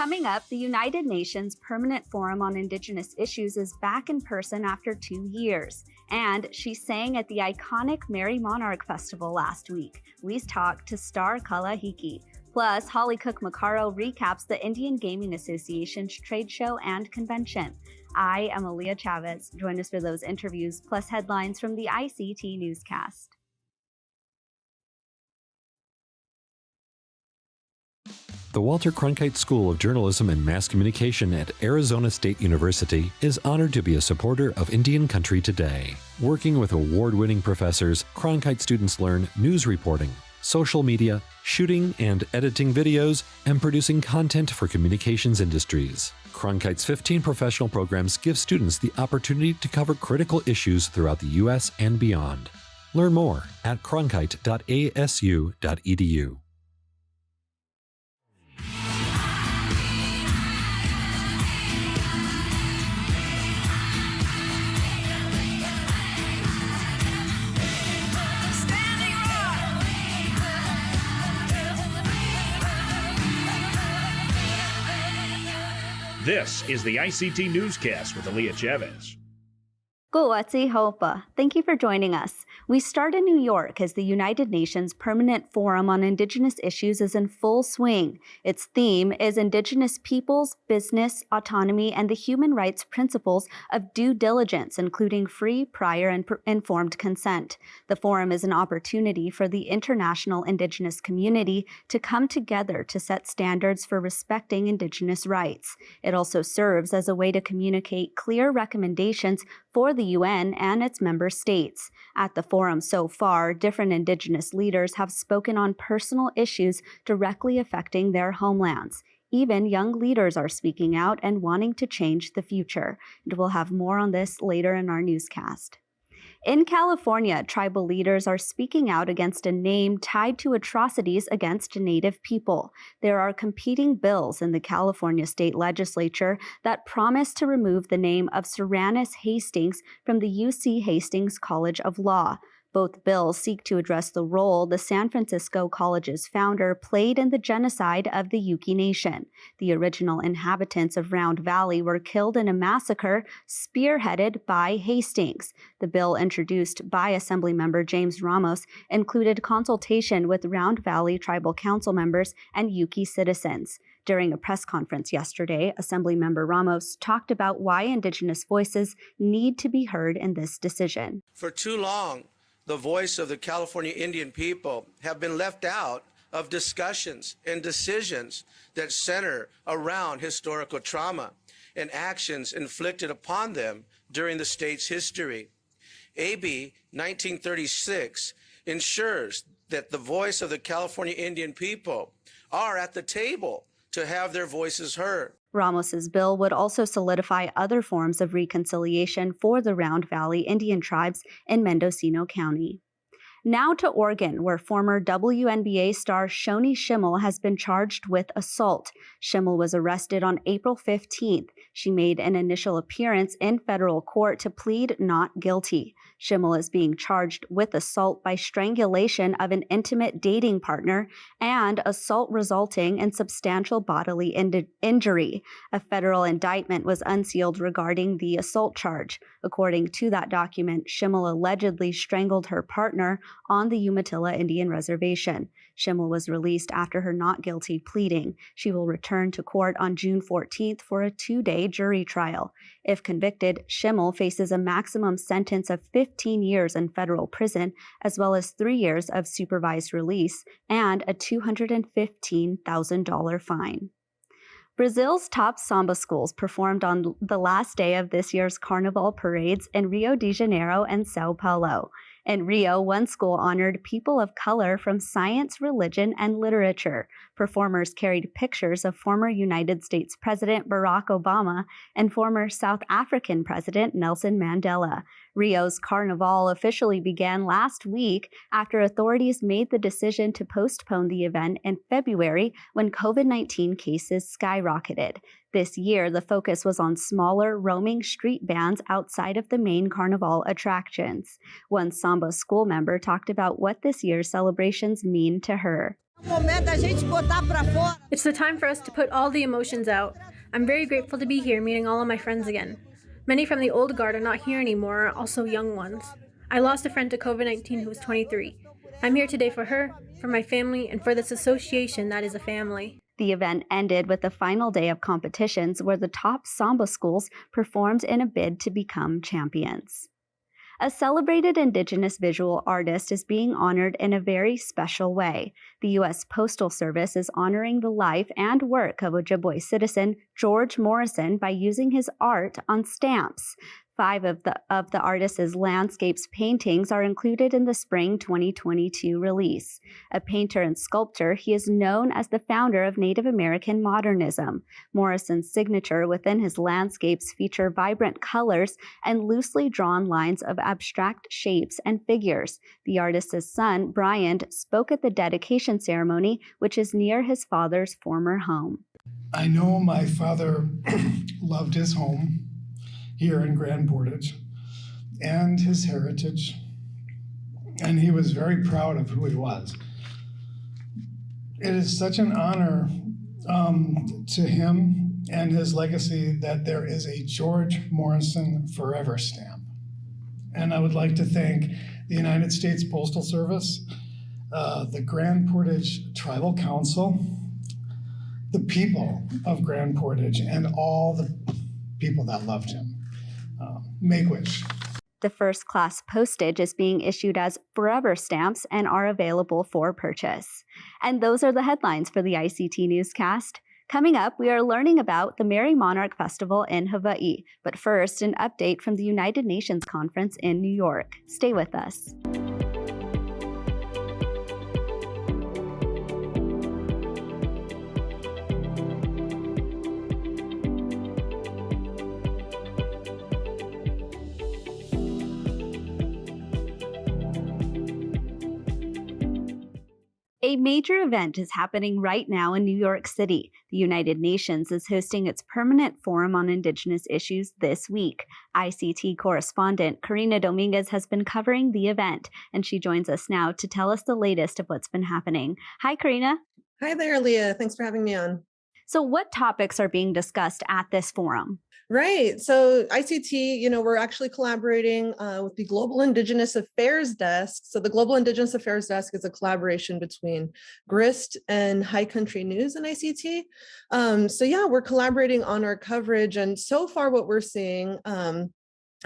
Coming up, the United Nations Permanent Forum on Indigenous Issues is back in person after 2 years. And she sang at the iconic Merrie Monarch Festival last week. We talked to star Kalahiki. Plus, Holly Cook-Macaro recaps the Indian Gaming Association's trade show and convention. I am Aaliyah Chavez. Join us for those interviews, plus headlines from the ICT Newscast. The Walter Cronkite School of Journalism and Mass Communication at Arizona State University is honored to be a supporter of Indian Country Today. Working with award-winning professors, Cronkite students learn news reporting, social media, shooting and editing videos, and producing content for communications industries. Cronkite's 15 professional programs give students the opportunity to cover critical issues throughout the U.S. and beyond. Learn more at cronkite.asu.edu. This is the ICT Newscast with Aaliyah Chavez. Guwatsi Hopa. Thank you for joining us. We start in New York as the United Nations Permanent Forum on Indigenous Issues is in full swing. Its theme is Indigenous peoples, business, autonomy, and the human rights principles of due diligence, including free, prior, and informed consent. The forum is an opportunity for the international Indigenous community to come together to set standards for respecting Indigenous rights. It also serves as a way to communicate clear recommendations for the UN and its member states. At the forum so far, different Indigenous leaders have spoken on personal issues directly affecting their homelands. Even young leaders are speaking out and wanting to change the future. And we'll have more on this later in our newscast. In California, tribal leaders are speaking out against a name tied to atrocities against Native people. There are competing bills in the California state legislature that promise to remove the name of Serranus Hastings from the UC Hastings College of Law. Both bills seek to address the role the San Francisco College's founder played in the genocide of the Yuki Nation. The original inhabitants of Round Valley were killed in a massacre spearheaded by Hastings. The bill introduced by Assemblymember James Ramos included consultation with Round Valley Tribal Council members and Yuki citizens. During a press conference yesterday, Assemblymember Ramos talked about why Indigenous voices need to be heard in this decision. For too long, the voice of the California Indian people have been left out of discussions and decisions that center around historical trauma and actions inflicted upon them during the state's history. AB 1936 ensures that the voice of the California Indian people are at the table to have their voices heard. Ramos's bill would also solidify other forms of reconciliation for the Round Valley Indian tribes in Mendocino County. Now to Oregon, where former WNBA star Shoni Schimmel has been charged with assault. Schimmel was arrested on April 15th. She made an initial appearance in federal court to plead not guilty. Schimmel is being charged with assault by strangulation of an intimate dating partner and assault resulting in substantial bodily injury. A federal indictment was unsealed regarding the assault charge. According to that document, Schimmel allegedly strangled her partner on the Umatilla Indian Reservation. Schimmel was released after her not guilty pleading. She will return to court on June 14th for a 2-day jury trial. If convicted, Schimmel faces a maximum sentence of 15 years in federal prison, as well as 3 years of supervised release and a $215,000 fine. Brazil's top samba schools performed on the last day of this year's Carnival parades in Rio de Janeiro and Sao Paulo. In Rio, one school honored people of color from science, religion, and literature. Performers carried pictures of former United States President Barack Obama and former South African President Nelson Mandela. Rio's Carnival officially began last week after authorities made the decision to postpone the event in February when COVID-19 cases skyrocketed. This year, the focus was on smaller, roaming street bands outside of the main Carnival attractions. One samba school member talked about what this year's celebrations mean to her. It's the time for us to put all the emotions out. I'm very grateful to be here meeting all of my friends again. Many from the old guard are not here anymore, also young ones. I lost a friend to COVID-19 who was 23. I'm here today for her, for my family, and for this association that is a family. The event ended with the final day of competitions where the top samba schools performed in a bid to become champions. A celebrated Indigenous visual artist is being honored in a very special way. The U.S. Postal Service is honoring the life and work of Ojibwe citizen George Morrison by using his art on stamps. 5 of the artist's landscapes paintings are included in the spring 2022 release. A painter and sculptor, he is known as the founder of Native American modernism. Morrison's signature within his landscapes feature vibrant colors and loosely drawn lines of abstract shapes and figures. The artist's son, Brian, spoke at the dedication ceremony, which is near his father's former home. I know my father loved his home here in Grand Portage and his heritage, and he was very proud of who he was. It is such an honor to him and his legacy that there is a George Morrison Forever stamp. And I would like to thank the United States Postal Service, the Grand Portage Tribal Council, the people of Grand Portage, and all the people that loved him. Make-wish. The first-class postage is being issued as forever stamps and are available for purchase. And those are the headlines for the ICT Newscast. Coming up, we are learning about the Merrie Monarch Festival in Hawaii. But first, an update from the United Nations Conference in New York. Stay with us. A major event is happening right now in New York City. The United Nations is hosting its permanent forum on Indigenous issues this week. ICT correspondent Karina Dominguez has been covering the event, and she joins us now to tell us the latest of what's been happening. Hi, Karina. Hi there, Leah. Thanks for having me on. So what topics are being discussed at this forum? Right. So ICT, we're actually collaborating with the Global Indigenous Affairs Desk. So the Global Indigenous Affairs Desk is a collaboration between GRIST and High Country News and ICT. We're collaborating on our coverage. And so far what we're seeing,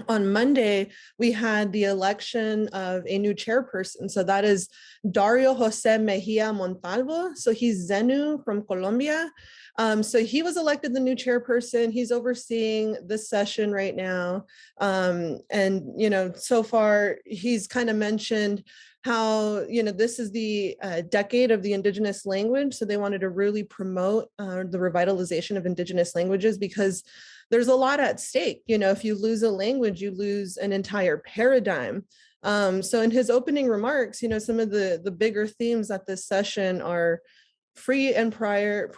on Monday, we had the election of a new chairperson. So that is Dario Jose Mejia Montalvo. So he's Zenu from Colombia. So he was elected the new chairperson. He's overseeing this session right now. So far he's kind of mentioned how, this is the decade of the Indigenous language. So they wanted to really promote the revitalization of Indigenous languages because there's a lot at stake. If you lose a language, you lose an entire paradigm. So in his opening remarks, some of the bigger themes at this session are free, prior,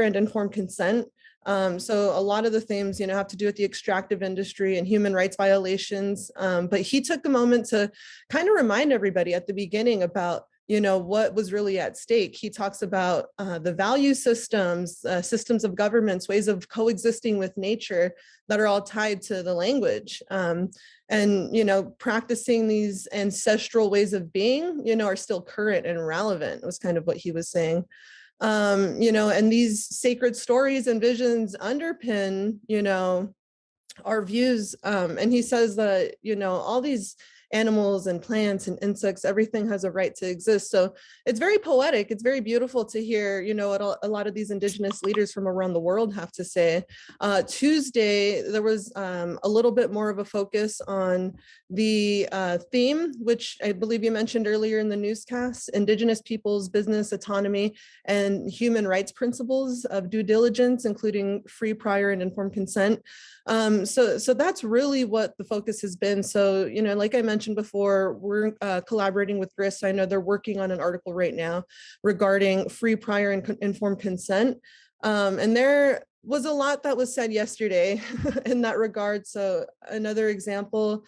and informed consent. So a lot of the themes, have to do with the extractive industry and human rights violations. But he took a moment to kind of remind everybody at the beginning about what was really at stake. He talks about the value systems, systems of governments, ways of coexisting with nature that are all tied to the language. Practicing these ancestral ways of being, are still current and relevant, was kind of what he was saying. And these sacred stories and visions underpin, our views. And he says that, all these animals and plants and insects, everything has a right to exist. So it's very poetic. It's very beautiful to hear, what a lot of these Indigenous leaders from around the world have to say. Tuesday, there was a little bit more of a focus on the theme, which I believe you mentioned earlier in the newscast: Indigenous peoples' business autonomy and human rights principles of due diligence, including free, prior, and informed consent. So that's really what the focus has been. So, like I mentioned before, we're collaborating with GRIS. I know they're working on an article right now regarding free, prior, and informed consent. And there was a lot that was said yesterday in that regard. So another example,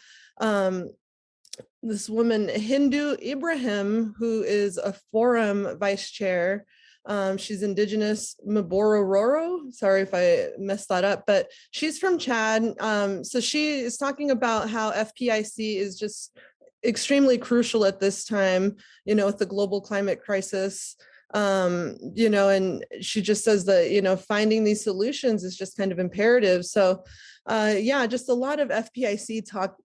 this woman, Hindu Ibrahim, who is a forum vice chair. She's Indigenous Mabororo. Sorry if I messed that up, but she's from Chad. So she is talking about how FPIC is just extremely crucial at this time, with the global climate crisis. And she just says that, finding these solutions is just kind of imperative. So just a lot of FPIC talk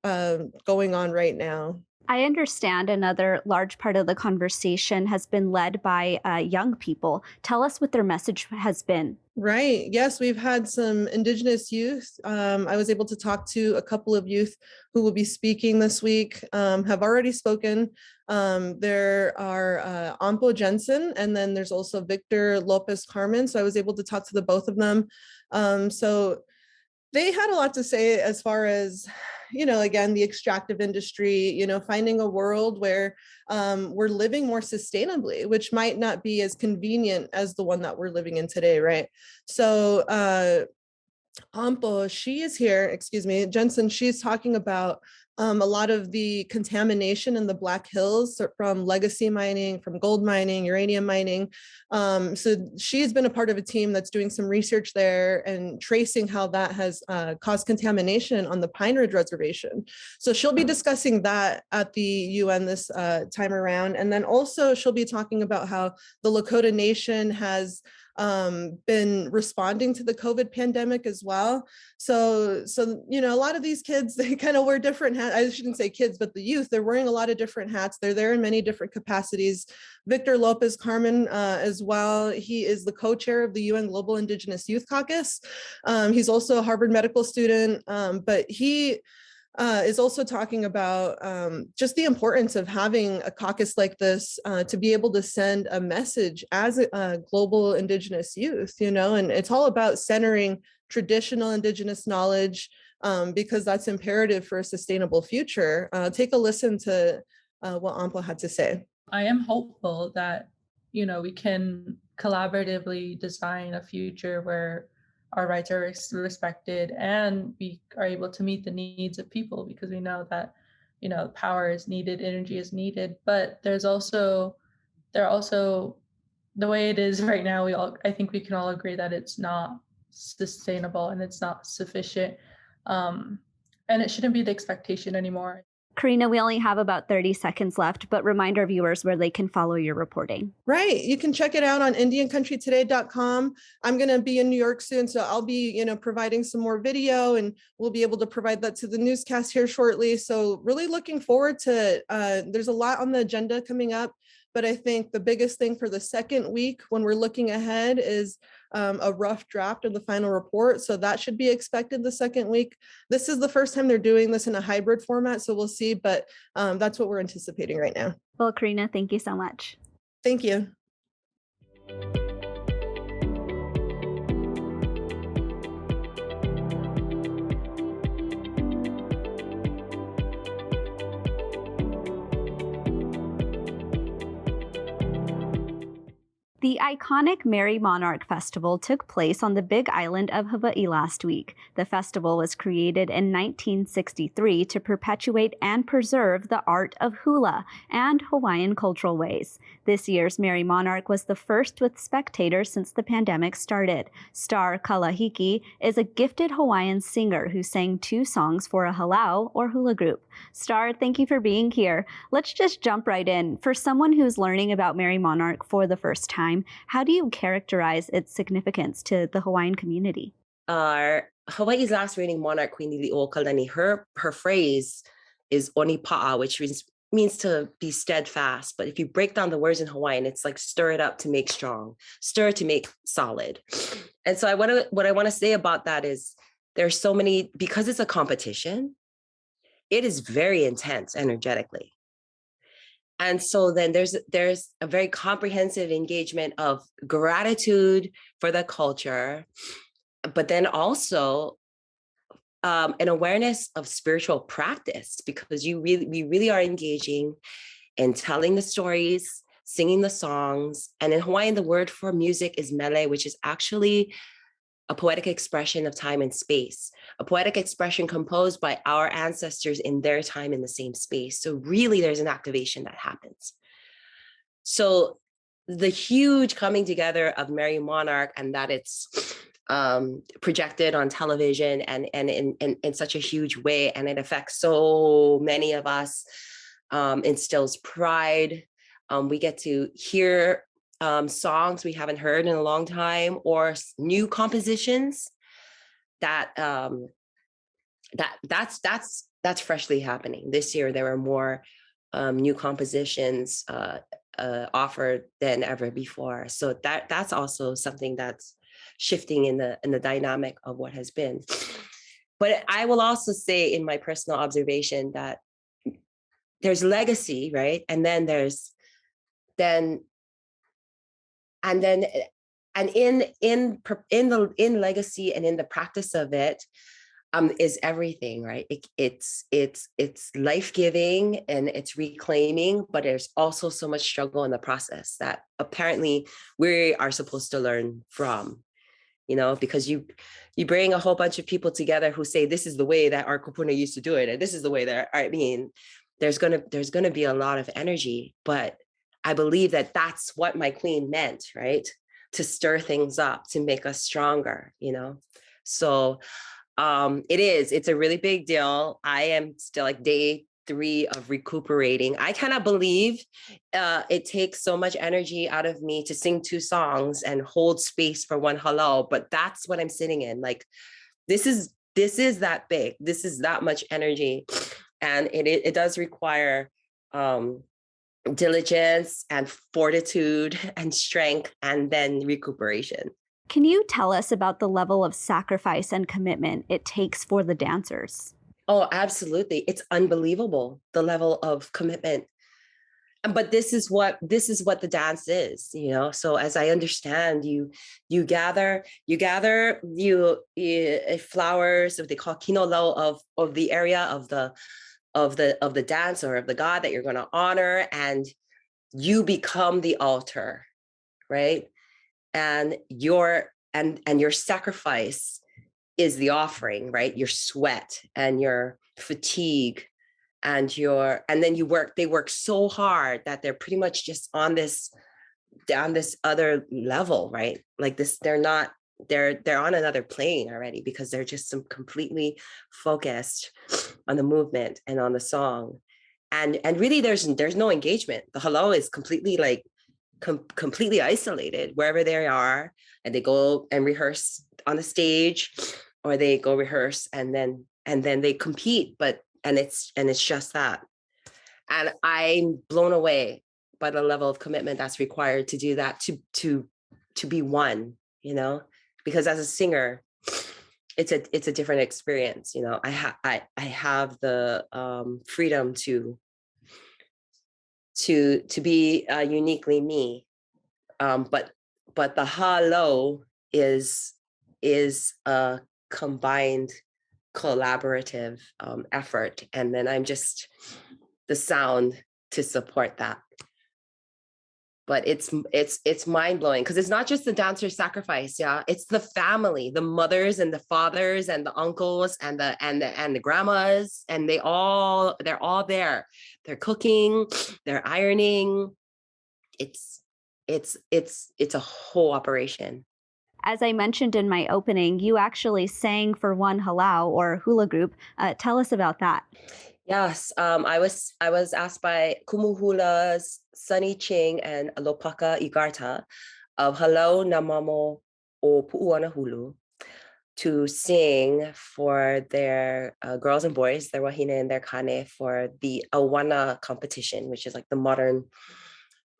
going on right now. I understand another large part of the conversation has been led by young people. Tell us what their message has been. Right. Yes, we've had some Indigenous youth. I was able to talk to a couple of youth who will be speaking this week, have already spoken. There are Ampo Jensen, and then there's also Victor Lopez Carmen. So I was able to talk to the both of them. So they had a lot to say as far as, again, the extractive industry, finding a world where we're living more sustainably, which might not be as convenient as the one that we're living in today, right? So Ampo, she is here, Jensen, she's talking about a lot of the contamination in the Black Hills from legacy mining, from gold mining, uranium mining. So she's been a part of a team that's doing some research there and tracing how that has caused contamination on the Pine Ridge Reservation. So she'll be discussing that at the UN this time around. And then also she'll be talking about how the Lakota Nation has been responding to the COVID pandemic as well. So a lot of these kids, they kind of wear different hats. I shouldn't say kids, but the youth, they're wearing a lot of different hats. They're there in many different capacities. Victor Lopez Carmen as well. He is the co-chair of the UN Global Indigenous Youth Caucus. He's also a Harvard medical student, but he is also talking about just the importance of having a caucus like this to be able to send a message as a global Indigenous youth, and it's all about centering traditional Indigenous knowledge because that's imperative for a sustainable future. Take a listen to what Ampo had to say. I am hopeful that, we can collaboratively design a future where our rights are respected and we are able to meet the needs of people, because we know that, power is needed, energy is needed, but there are also the way it is right now. I think we can all agree that it's not sustainable and it's not sufficient. And it shouldn't be the expectation anymore. Karina, we only have about 30 seconds left, but remind our viewers where they can follow your reporting. Right. You can check it out on IndianCountryToday.com. I'm going to be in New York soon, so I'll be, providing some more video, and we'll be able to provide that to the newscast here shortly. So really looking forward to, there's a lot on the agenda coming up, but I think the biggest thing for the second week when we're looking ahead is a rough draft of the final report. So that should be expected the second week. This is the first time they're doing this in a hybrid format, so we'll see, but that's what we're anticipating right now. Well, Karina, thank you so much. Thank you. The iconic Merrie Monarch Festival took place on the Big Island of Hawaii last week. The festival was created in 1963 to perpetuate and preserve the art of hula and Hawaiian cultural ways. This year's Merrie Monarch was the first with spectators since the pandemic started. Star Kalahiki is a gifted Hawaiian singer who sang 2 songs for a halau or hula group. Star, thank you for being here. Let's just jump right in. For someone who's learning about Merrie Monarch for the first time, how do you characterize its significance to the Hawaiian community? Hawaii's last reigning monarch, Queen Liliuokalani, her phrase is onipa'a, which means to be steadfast. But if you break down the words in Hawaiian, it's like stir it up to make strong, stir to make solid. And so what I want to say about that is there's so many, because it's a competition, it is very intense energetically. And so then there's a very comprehensive engagement of gratitude for the culture, but then also an awareness of spiritual practice, because we really are engaging in telling the stories, singing the songs. And in Hawaiian, the word for music is mele, which is actually a poetic expression of time and space, a poetic expression composed by our ancestors in their time in the same space. So really there's an activation that happens. So the huge coming together of Merrie Monarch, and that it's projected on television and in such a huge way, and it affects so many of us, instills pride. We get to hear songs we haven't heard in a long time, or new compositions that's freshly happening. This year there were more new compositions offered than ever before. So that's also something that's shifting in the dynamic of what has been. But I will also say, in my personal observation, that there's legacy, right? And then there's in legacy and in the practice of it, is everything, right? It's life-giving and it's reclaiming, but there's also so much struggle in the process that apparently we are supposed to learn from, because you bring a whole bunch of people together who say, this is the way that our kupuna used to do it, and this is the way that, there's gonna be a lot of energy, but I believe that that's what my queen meant, right? To stir things up, to make us stronger, So it's a really big deal. I am still like day 3 of recuperating. I cannot believe it takes so much energy out of me to sing 2 songs and hold space for one hello, but that's what I'm sitting in. Like, this is that big. This is that much energy. And it does require diligence and fortitude and strength, and then recuperation. Can you tell us about the level of sacrifice and commitment it takes for the dancers? Oh, absolutely. It's unbelievable, the level of commitment. But this is what the dance is, So as I understand, you gather flowers, what they call kinolo, of the area of the dance or of the god that you're going to honor, and you become the altar, right? And your sacrifice is the offering, right? Your sweat and your fatigue and then they work so hard that they're pretty much just on this other level, right? Like this, they're on another plane already, because they're just completely focused on the movement and on the song. And really there's no engagement. The hello is completely like completely isolated wherever they are, and they go and rehearse on the stage, or they go rehearse and then they compete, and it's just that. And I'm blown away by the level of commitment that's required to do that, to be one, because as a singer, it's a different experience. I have the freedom to be uniquely me, but the hello is a combined collaborative effort, and then I'm just the sound to support that. But it's mind-blowing, because it's not just the dancer's sacrifice, it's the family, the mothers and the fathers and the uncles and the grandmas, and they're all there. They're cooking, they're ironing. It's a whole operation. As I mentioned in my opening, you actually sang for one halau, or hula group. Tell us about that. Yes, I was asked by Kumuhula's Sunny Ching and Lopaka Igarta of Halau Namamo o Pu'uana Hulu to sing for their girls and boys, their wahine and their kane, for the Awana competition, which is like the modern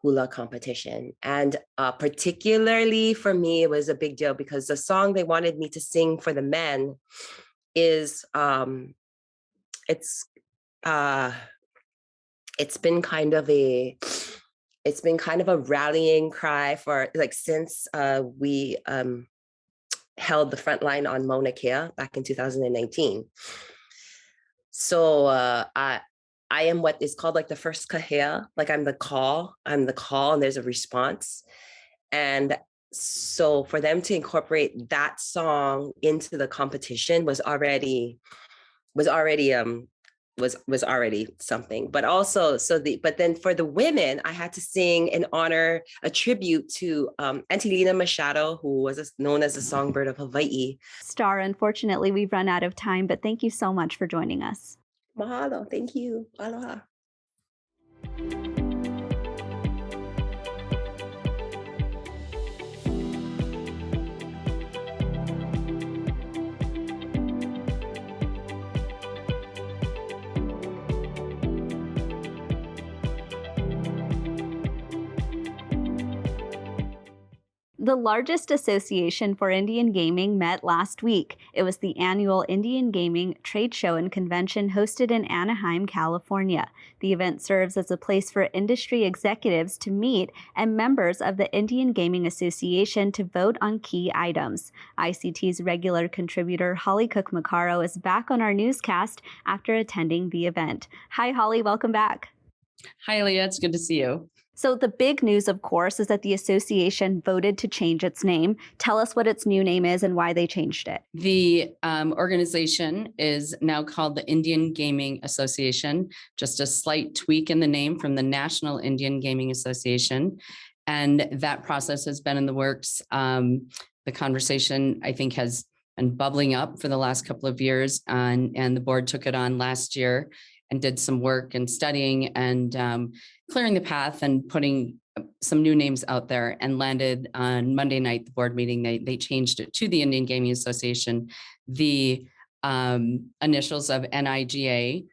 hula competition. And particularly for me, it was a big deal because the song they wanted me to sing for the men is it's been kind of a rallying cry for, like, since we held the front line on Mauna Kea back in 2019. So I am what is called like the first kahea, like I'm the call, and there's a response. And So for them to incorporate that song into the competition was already something. But also, but then for the women, I had to sing and honor a tribute to Antilina Machado, who was known as the songbird of Hawaii. Star, unfortunately, we've run out of time, but thank you so much for joining us. Mahalo. Thank you. Aloha. The largest association for Indian gaming met last week. It was the annual Indian Gaming Trade Show and Convention hosted in Anaheim, California. The event serves as a place for industry executives to meet and members of the Indian Gaming Association to vote on key items. ICT's regular contributor Holly Cook-Macaro is back on our newscast after attending the event. Hi, Holly. Welcome back. Hi, Leah. It's good to see you. So the big news, of course, is that the association voted to change its name. Tell us what its new name is and why they changed it. The organization is now called the Indian Gaming Association, just a slight tweak in the name from the National Indian Gaming Association. And that process has been in the works. The conversation, I think, has been bubbling up for the last couple of years, and the board took it on last year and did some work and studying and clearing the path and putting some new names out there, and landed on Monday night, the board meeting. They changed it to the Indian Gaming Association. The initials of NIGA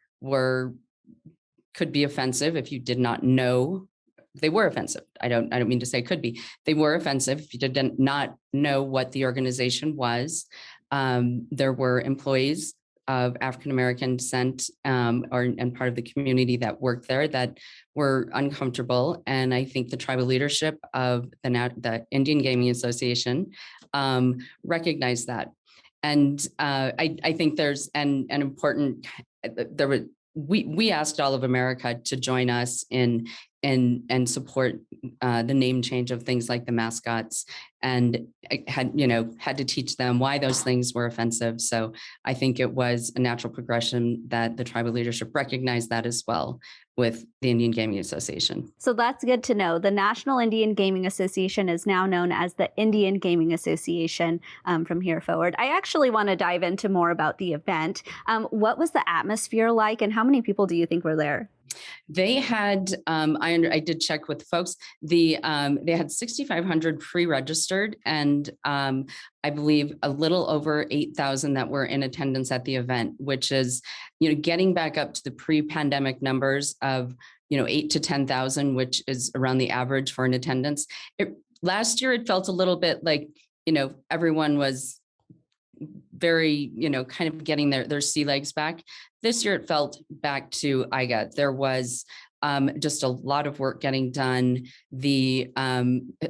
could be offensive if you did not know. They were offensive. I don't mean to say could be. They were offensive if you did not know what the organization was. There were employees of African-American descent and part of the community that worked there that were uncomfortable. And I think the tribal leadership of the Indian Gaming Association recognized that. And I think there's an important, we asked all of America to join us in and support the name change of things like the mascots, and had to teach them why those things were offensive. So I think it was a natural progression that the tribal leadership recognized that as well with the Indian Gaming Association. So that's good to know. The National Indian Gaming Association is now known as the Indian Gaming Association from here forward. I actually want to dive into more about the event. What was the atmosphere like, and how many people do you think were there? They had, I did check with folks. They had 6,500 pre-registered, and I believe a little over 8,000 that were in attendance at the event, which is, getting back up to the pre-pandemic numbers of, 8 to 10,000, which is around the average for an attendance. Last year, it felt a little bit like, everyone was very, kind of getting their sea legs back. This year, it felt back to IGA. There was just a lot of work getting done. The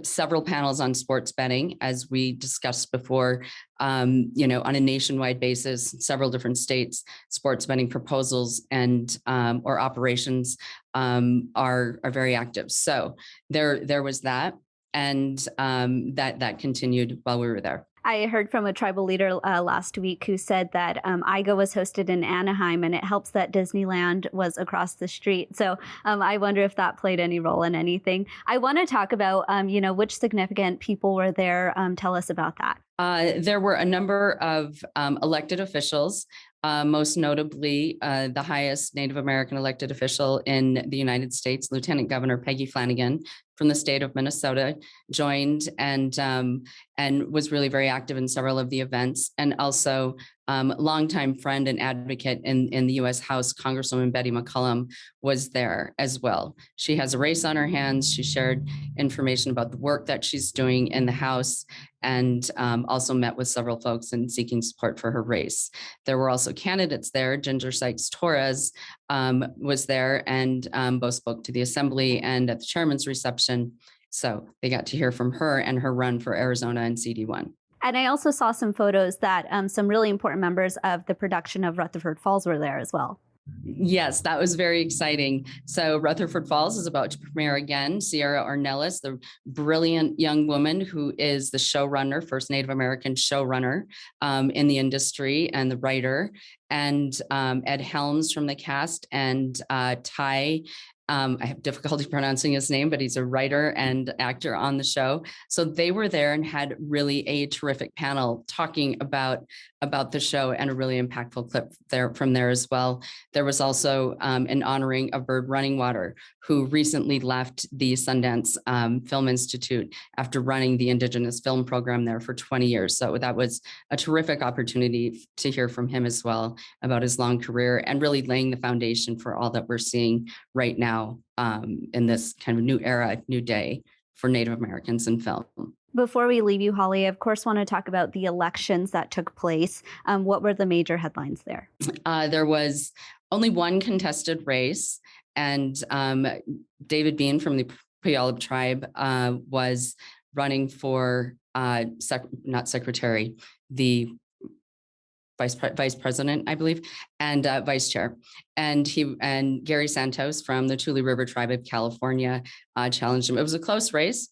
several panels on sports betting, as we discussed before, on a nationwide basis, several different states, sports betting proposals and or operations are very active. So there was that, and that continued while we were there. I heard from a tribal leader last week who said that IGA was hosted in Anaheim, and it helps that Disneyland was across the street. So I wonder if that played any role in anything. I want to talk about, which significant people were there. Tell us about that. There were a number of elected officials, most notably the highest Native American elected official in the United States, Lieutenant Governor Peggy Flanagan from the state of Minnesota, joined and was really very active in several of the events. And also longtime friend and advocate in the U.S. House, Congresswoman Betty McCollum, was there as well. She has a race on her hands. She shared information about the work that she's doing in the House, and also met with several folks in seeking support for her race. There were also candidates there. Ginger Sykes-Torres was there, and both spoke to the Assembly and at the chairman's reception. So they got to hear from her and her run for Arizona and CD1. And I also saw some photos that some really important members of the production of Rutherford Falls were there as well. Yes, that was very exciting. So Rutherford Falls is about to premiere again. Sierra Ornelas, the brilliant young woman who is the showrunner, first Native American showrunner in the industry, and the writer, and Ed Helms from the cast, and Ty. I have difficulty pronouncing his name, but he's a writer and actor on the show. So they were there and had really a terrific panel talking about the show, and a really impactful clip from there as well. There was also an honoring of Bird Running Water, who recently left the Sundance Film Institute after running the Indigenous film program there for 20 years. So that was a terrific opportunity to hear from him as well about his long career, and really laying the foundation for all that we're seeing right now in this kind of new era, new day for Native Americans in film. Before we leave you, Holly, I of course want to talk about the elections that took place. What were the major headlines there? There was only one contested race, and David Bean from the Puyallup tribe was running for not secretary, the vice president, I believe, and vice chair. And Gary Santos from the Tule River tribe of California challenged him. It was a close race.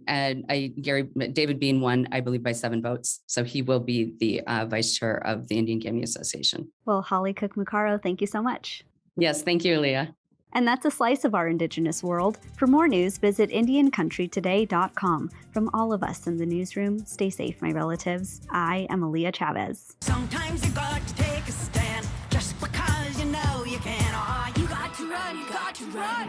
David Bean won, I believe, by 7 votes. So he will be the vice chair of the Indian Gaming Association. Well, Holly Cook-Macaro, thank you so much. Yes, thank you, Leah. And that's a slice of our Indigenous world. For more news, visit IndianCountryToday.com. From all of us in the newsroom, stay safe, my relatives. I am Aaliyah Chavez. Sometimes you got to take a stand just because you know you can. Oh, you got to run, you got to run.